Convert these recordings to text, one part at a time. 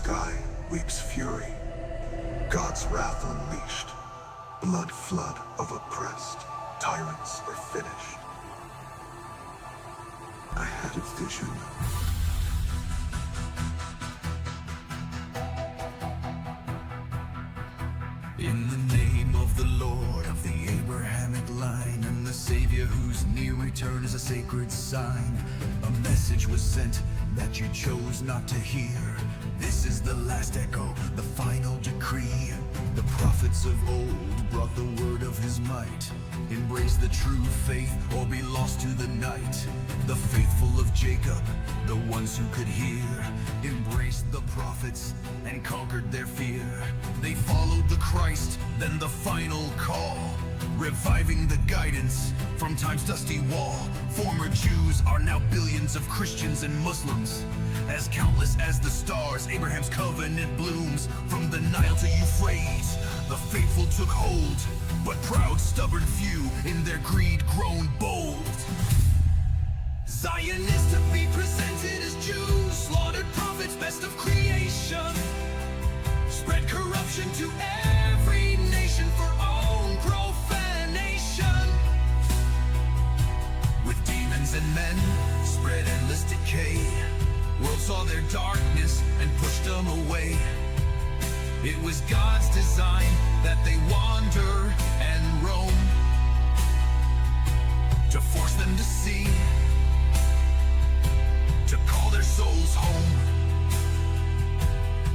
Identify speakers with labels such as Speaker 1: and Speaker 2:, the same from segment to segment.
Speaker 1: sky weeps fury. God's wrath unleashed. Blood flood of oppressed. Tyrants are finished. I had a vision.
Speaker 2: In the name of the Lord of the Abrahamic line, and the Savior whose near return is a sacred sign, a message was sent that you chose not to hear. This is the last echo, the final decree. The prophets of old brought the word of his might. Embrace the true faith or be lost to the night. The faithful of Jacob, the ones who could hear, embraced the prophets and conquered their fear. They followed the Christ, then the final call, reviving the guidance from time's dusty wall. Former Jews are now billions of Christians and Muslims. As countless as the stars, Abraham's covenant blooms. From the Nile to Euphrates, the faithful took hold, but proud, stubborn few in their greed grown bold. Zionists to be presented as Jews, slaughtered prophets, best of creation. Spread corruption to every nation for own profanation. With demons and men, spread endless decay. World saw their darkness and pushed them away. It was God's design that they wander and roam, to force them to see, to call their souls home.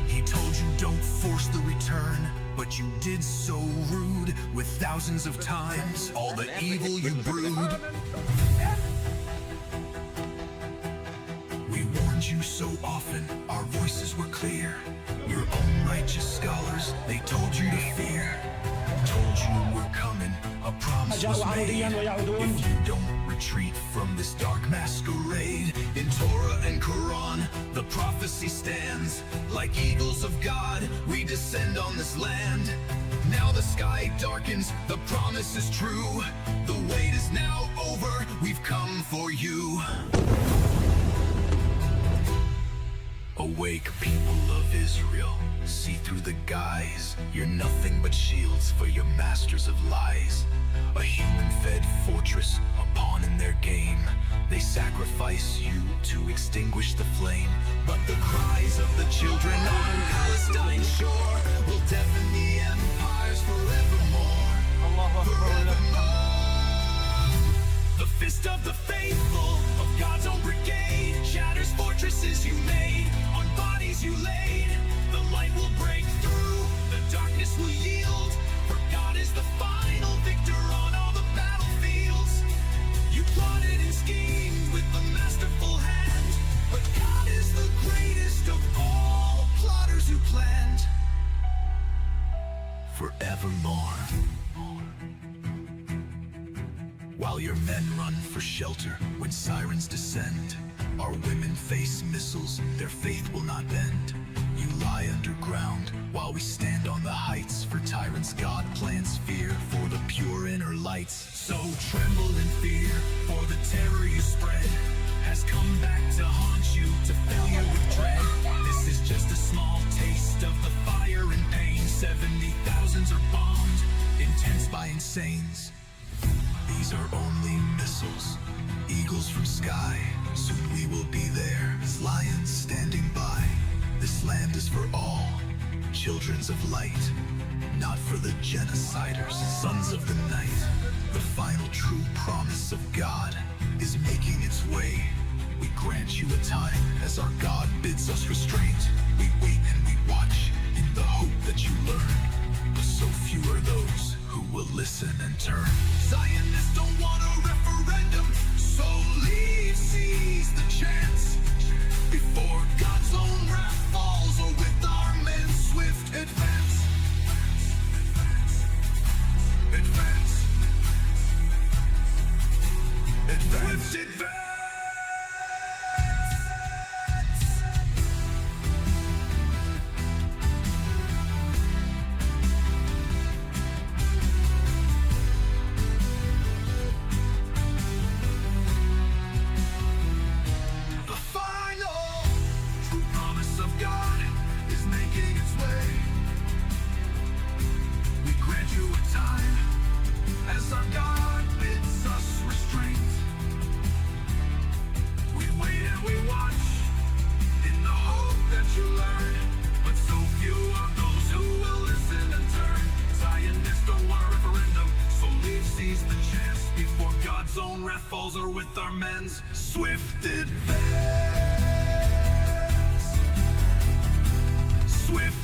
Speaker 2: He told you don't force the return, but you did so rude with thousands of times all the evil you brewed. We warned you so often, our voices were clear. Your own righteous scholars, they told you to fear. Told you we're coming, a promise was made. If you don't retreat from this dark masquerade, in Torah and Qur'an, the prophecy stands. Like eagles of God, we descend on this land. Now the sky darkens, the promise is true. The wait is now over, we've come for you. Awake, people of Israel, see through the guise. You're nothing but shields for your masters of lies. A human-fed fortress, a pawn in their game. They sacrifice you to extinguish the flame. But the cries of the children on Palestine's shore will deafen the empires forevermore. Forevermore. The fist of the faithful, of God's own brigade, shatters fortresses you made, on bodies you laid. The light will break through, the darkness will yield, for God is the final victor on all the battlefields. You plotted and schemed with a masterful hand, but God is the greatest of all plotters who planned. Forevermore. While your men run for shelter when sirens descend, our women face missiles, their faith will not bend. You lie underground while we stand on the heights. For tyrants God plants fear, for the pure inner lights. So tremble in fear, for the terror you spread has come back to haunt you, to fill you with dread. This is just a small taste of the fire and pain. 70,000s are bombed, intense by insanes. These are only missiles, eagles from sky. Soon we will be there, as lions standing by. This land is for all, childrens of light, not for the genociders, sons of the night. The final true promise of God is making its way. We grant you a time as our God bids us restraint. We wait and we watch in the hope that you learn. But so few are those who will listen and turn. Zionists don't want a referendum, so leave, seize the chance before God's own wrath falls, or with our men swift advance. Advance. Advance. Swift advance. Swift advance. Swift